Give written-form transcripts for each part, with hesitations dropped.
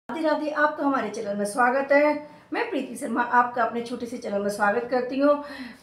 राधे राधे। आपका हमारे चैनल में स्वागत है। मैं प्रीति शर्मा आपका अपने छोटे से चैनल में स्वागत करती हूँ।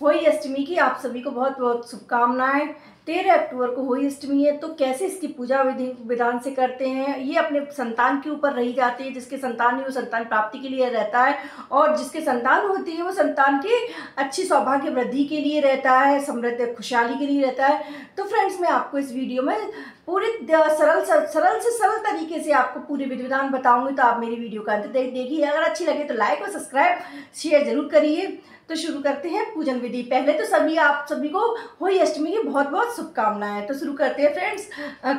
होली अष्टमी की आप सभी को बहुत बहुत शुभकामनाएं। 13 अक्टूबर को होली अष्टमी है, तो कैसे इसकी पूजा विधि विधान से करते हैं, ये अपने संतान के ऊपर रही जाती है। जिसके संतान नहीं वो संतान प्राप्ति के लिए रहता है, और जिसके संतान होती है वो संतान की अच्छी सौभाग्य वृद्धि के लिए रहता है, समृद्ध खुशहाली के लिए रहता है। तो फ्रेंड्स, मैं आपको इस वीडियो में पूरी सरल से सरल तरीके से आपको पूरी विधि विधान बताऊंगी। तो आप मेरी वीडियो का अंत देखिए। अगर अच्छी लगे तो लाइक और सब्सक्राइब शेयर जरूर करिए। तो शुरू करते हैं पूजन विधि। पहले तो आप सभी को होली अष्टमी की बहुत बहुत शुभकामनाएं। तो शुरू करते हैं फ्रेंड्स,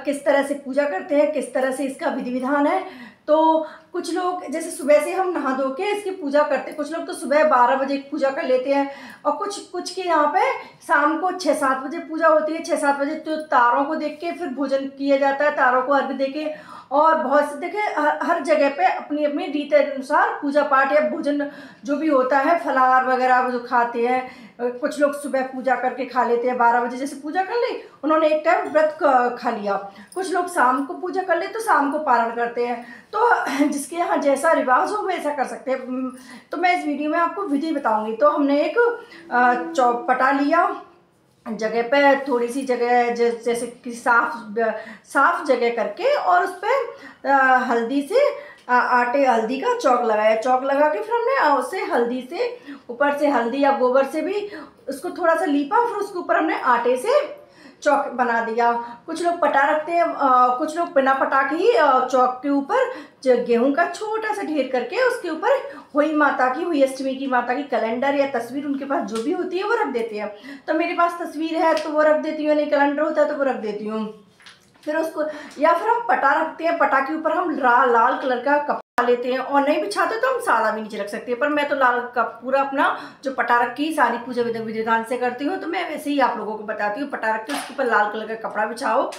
किस तरह से पूजा करते हैं, किस तरह से इसका विधि विधान है। तो कुछ लोग जैसे सुबह से हम नहा धो के इसकी पूजा करते हैं। कुछ लोग तो सुबह 12 बजे पूजा कर लेते हैं, और कुछ के यहाँ पे शाम को 6-7 बजे पूजा होती है। 6-7 बजे तो तारों को देख के फिर भोजन किया जाता है, तारों को अर्घ्य दे के। और बहुत से देखे हर जगह पे अपनी अपनी रीति अनुसार पूजा पाठ या भोजन जो भी होता है, फलाहार वगैरह जो खाते हैं। कुछ लोग सुबह पूजा करके खा लेते हैं, 12 बजे जैसे पूजा कर ली, उन्होंने एक टाइम व्रत खा लिया। कुछ लोग शाम को पूजा कर ले तो शाम को पारण करते हैं। तो जिसके यहाँ जैसा रिवाज हो वैसा कर सकते हैं। तो मैं इस वीडियो में आपको विधि बताऊंगी। तो हमने एक चौपटा लिया, जगह पे थोड़ी सी जगह जैसे कि साफ जगह करके, और उस पर हल्दी से हल्दी का चौक लगाया। चौक लगा के फिर हमने उससे हल्दी से ऊपर से हल्दी या गोबर से भी उसको थोड़ा सा लीपा, फिर उसके ऊपर हमने आटे से चौक बना दिया। कुछ लोग पटा रखते हैं, कुछ लोग बिना पटा के ही चौक के ऊपर गेहूं का छोटा सा ढेर करके उसके ऊपर होली अष्टमी की माता की कैलेंडर या तस्वीर उनके पास जो भी होती है वो रख देते हैं। तो मेरे पास तस्वीर है तो वो रख देती हूँ, नहीं कैलेंडर होता है तो वो रख देती हूँ। फिर उसको, या फिर हम पटा रखते हैं, पटा के ऊपर हम लाल कलर का कपड़ा लेते हैं, और नहीं बिछाते तो हम सादा भी नीचे रख सकते हैं। पर मैं तो लाल का पूरा अपना जो पटा रख की सारी पूजा विधि विधान से करती हूँ। तो मैं वैसे ही आप लोगों को बताती हूँ। पटा रख के उसके ऊपर लाल कलर का कपड़ा बिछाओ,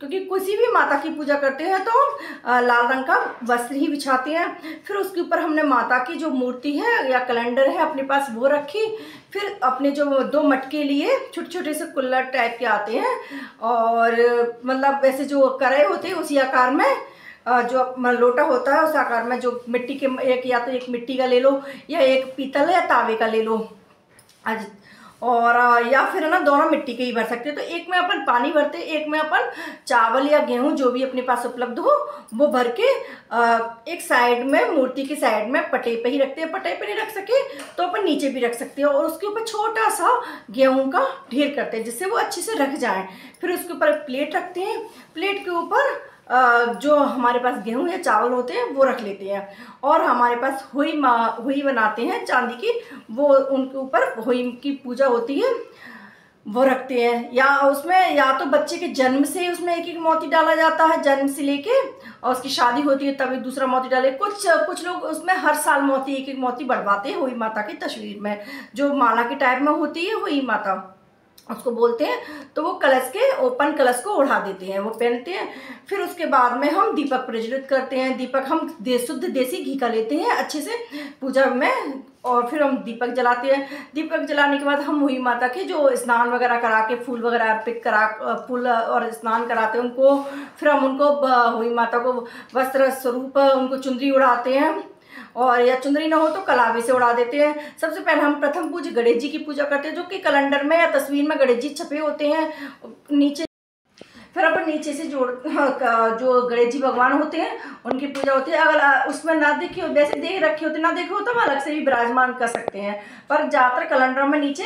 क्योंकि किसी भी माता की पूजा करते हैं तो लाल रंग का वस्त्र ही बिछाते हैं। फिर उसके ऊपर हमने माता की जो मूर्ति है या कैलेंडर है अपने पास वो रखी। फिर अपने जो 2 मटके लिए, छोटे छोटे से कुल्लड़ टाइप के आते हैं, और मतलब वैसे जो कढ़ाई होते हैं उसी आकार में, जो लोटा होता है उस आकार में, जो मिट्टी के एक, या तो एक मिट्टी का ले लो या एक पीतल या तावे का ले लो। आज और या फिर है ना, दोनों मिट्टी के ही भर सकते हैं। तो एक में अपन पानी भरते हैं, एक में अपन चावल या गेहूं जो भी अपने पास उपलब्ध हो वो भर के एक साइड में, मूर्ति की साइड में पटे पे ही रखते हैं। पटे पे नहीं रख सके तो अपन नीचे भी रख सकते हैं, और उसके ऊपर छोटा सा गेहूं का ढेर करते हैं जिससे वो अच्छे से रख जाए। फिर उसके ऊपर प्लेट रखते हैं, प्लेट के ऊपर जो हमारे पास गेहूं या चावल होते हैं वो रख लेते हैं। और हमारे पास हुई बनाते हैं चांदी की, वो उनके ऊपर हुई की पूजा होती है वो रखते हैं। या उसमें या तो बच्चे के जन्म से उसमें एक एक मोती डाला जाता है, जन्म से लेके, और उसकी शादी होती है तभी दूसरा मोती डाले। कुछ लोग उसमें हर साल मोती एक एक मोती बढ़वाते हैं हुई माता की तस्वीर में, जो माला के टाइप में होती है हुई माता उसको बोलते हैं। तो वो कलश के ओपन कलश को उड़ा देते हैं, वो पहनते हैं। फिर उसके बाद में हम दीपक प्रज्वलित करते हैं। दीपक हम शुद्ध देसी घी का लेते हैं अच्छे से पूजा में, और फिर हम दीपक जलाते हैं। दीपक जलाने के बाद हम हुई माता के जो स्नान वगैरह करा के, फूल वगैरह अर्पित करा, फूल और स्नान कराते हैं उनको। फिर हम उनको हुई माता को वस्त्र स्वरूप उनको चुंदरी उड़ाते हैं, और या चुंदरी ना हो तो कलावे से उड़ा देते हैं। सबसे पहले हम प्रथम पूज्य गणेश जी की पूजा करते हैं, जो कि कैलेंडर में या तस्वीर में गणेश जी छपे होते हैं नीचे। फिर अपन नीचे से जो गणेश जी भगवान होते हैं उनकी पूजा होती है। अगर उसमें ना देखे हो, वैसे देख रखे होते, ना देखे हो तो हम अलग से भी विराजमान कर सकते हैं। पर ज़्यादातर कैलेंडर में नीचे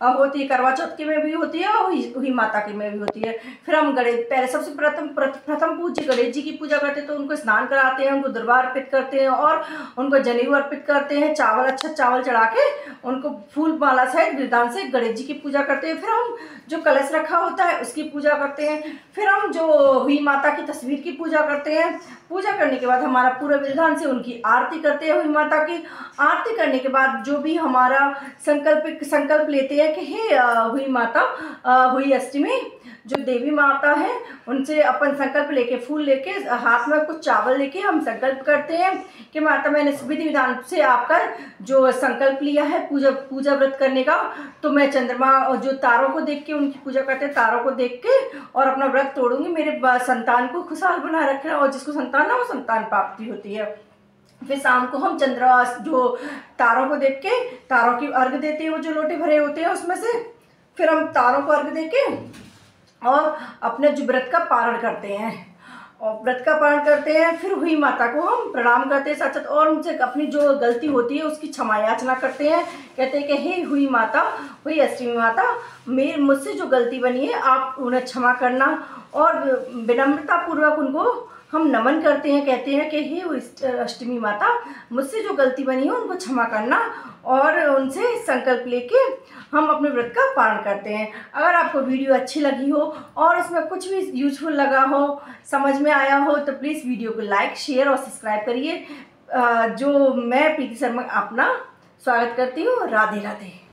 होती है, करवा चौथ की में भी होती है और हुई माता की में भी होती है। फिर हम पहले सबसे प्रथम पूज्य गणेश जी की पूजा करते हैं। तो उनको स्नान कराते हैं, उनको दुर्वा अर्पित करते हैं, और उनको जनेऊ अर्पित करते हैं। अच्छा चावल चढ़ा के उनको फूल माला सहित विधान से गणेश जी की पूजा करते हैं। फिर हम जो कलश रखा होता है उसकी पूजा करते हैं। फिर हम जो हुई माता की तस्वीर की पूजा करते हैं। पूजा करने के बाद हमारा पूरे विधान से उनकी आरती करते हैं। हुई माता की आरती करने के बाद जो भी हमारा संकल्प लेते हैं कि हे हुई माता, हुई अष्टमी जो देवी माता है उनसे अपन संकल्प लेके, फूल लेके, हाथ में कुछ चावल लेके हम संकल्प करते हैं कि माता मैंने विधि विधान से आपका जो संकल्प लिया है पूजा व्रत करने का, तो मैं चंद्रमा और जो तारों को देख के उनकी पूजा करते हैं, तारों को देख के और अपना व्रत तोड़ूंगी, मेरे संतान को खुशहाल बनाए रखना, और जिसको संतान ना वो संतान प्राप्ति होती है। फिर शाम को हम चंद्रमा जो तारों को देख के तारों की अर्घ देते हैं, वो जो लोटे भरे होते हैं उसमें से। फिर हम तारों को अर्घ दे के और अपने जो व्रत का पारण करते हैं, और व्रत का पारण करते हैं। फिर हुई माता को हम प्रणाम करते हैं साथ साथ, और उनसे अपनी जो गलती होती है उसकी क्षमा याचना करते हैं। कहते हैं कि हे हुई माता, हुई अष्टमी माता, मेरे मुझसे जो गलती बनी है आप उन्हें क्षमा करना। और विनम्रता पूर्वक उनको हम नमन करते हैं, कहते हैं कि हे अष्टमी माता, मुझसे जो गलती बनी है उनको क्षमा करना, और उनसे संकल्प लेके हम अपने व्रत का पालन करते हैं। अगर आपको वीडियो अच्छी लगी हो और इसमें कुछ भी यूजफुल लगा हो, समझ में आया हो, तो प्लीज़ वीडियो को लाइक, शेयर और सब्सक्राइब करिए। जो मैं प्रीति शर्मा अपना स्वागत करती हूँ। राधे राधे।